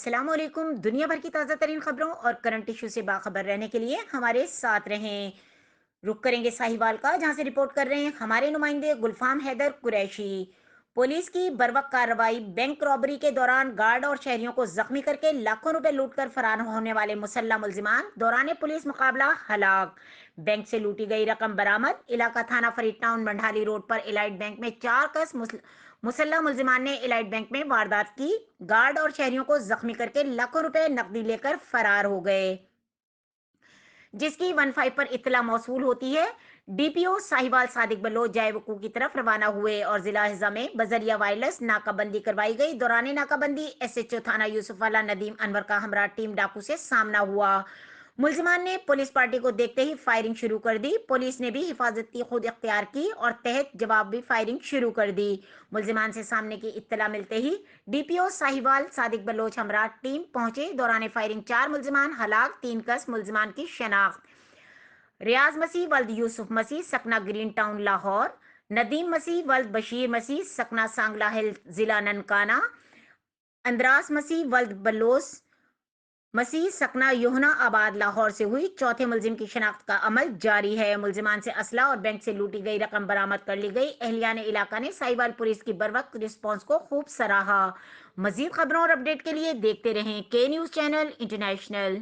अस्सलाम वालेकुम। दुनिया भर की ताज़ा तरीन खबरों और करंट इशू से बाखबर रहने के लिए हमारे साथ रहें। रुक करेंगे साहिवाल का, जहां से रिपोर्ट कर रहे हैं हमारे नुमाइंदे गुलफाम हैदर कुरैशी। पुलिस की बर्वक कार्रवाई। बैंक रॉबरी के दौरान गार्ड और शहरियों को जख्मी करके लाखों रुपए लूटकर फरार होने वाले मुसल्ला मुलजिमान दौरान पुलिस मुकाबला हलाक। बैंक से लूटी गई रकम बरामद। इलाका थाना फरीद टाउन मंडाली रोड पर इलाइट बैंक में चार कस मुसल्ला मुलजिमान ने इलाइट बैंक में वारदात की। गार्ड और शहरियों को जख्मी करके लाखों रुपए नकदी लेकर फरार हो गए, जिसकी 15 पर इत्तला मौसूल होती है। डीपीओ साहिवाल सादिक बलोच जायवकू की तरफ रवाना हुए और जिला हिजा में बजरिया वायरलेस नाकाबंदी करवाई गई। दौरान नाकाबंदी एसएचओ थाना यूसुफवाला नदीम अनवर का हमरा टीम डाकू से सामना हुआ। मुलजिमान ने पुलिस पार्टी को देखते ही फायरिंग शुरू कर दी। पुलिस ने भी हिफाजती खुद इख्तियार की और तहत जवाब भी फायरिंग शुरू कर दी। मुलजिमान से सामने की इत्तला मिलते ही डीपीओ साहिवाल सादिक बलोच हमरा टीम पहुंचे। दौरान फायरिंग चार मुलजिमान हलाक, तीन कस मुलजिमान की शनाख्त। रियाज मसीह वल्द यूसुफ मसीह सकना ग्रीन टाउन लाहौर, नदीम मसीह वल्द बशीर मसीह सकना सांगला हिल जिला ननकाना, अंद्रास मसीह वल्द बलोस मसीह सकना योहना आबाद लाहौर से हुई। चौथे मुलजिम की शनाख्त का अमल जारी है। मुलजिमान से असला और बैंक से लूटी गई रकम बरामद कर ली गई। एहलियान इलाका ने साहिवाल पुलिस की बर्वक्त रिस्पांस को खूब सराहा। मजीद खबरों और अपडेट के लिए देखते रहें के न्यूज चैनल इंटरनेशनल।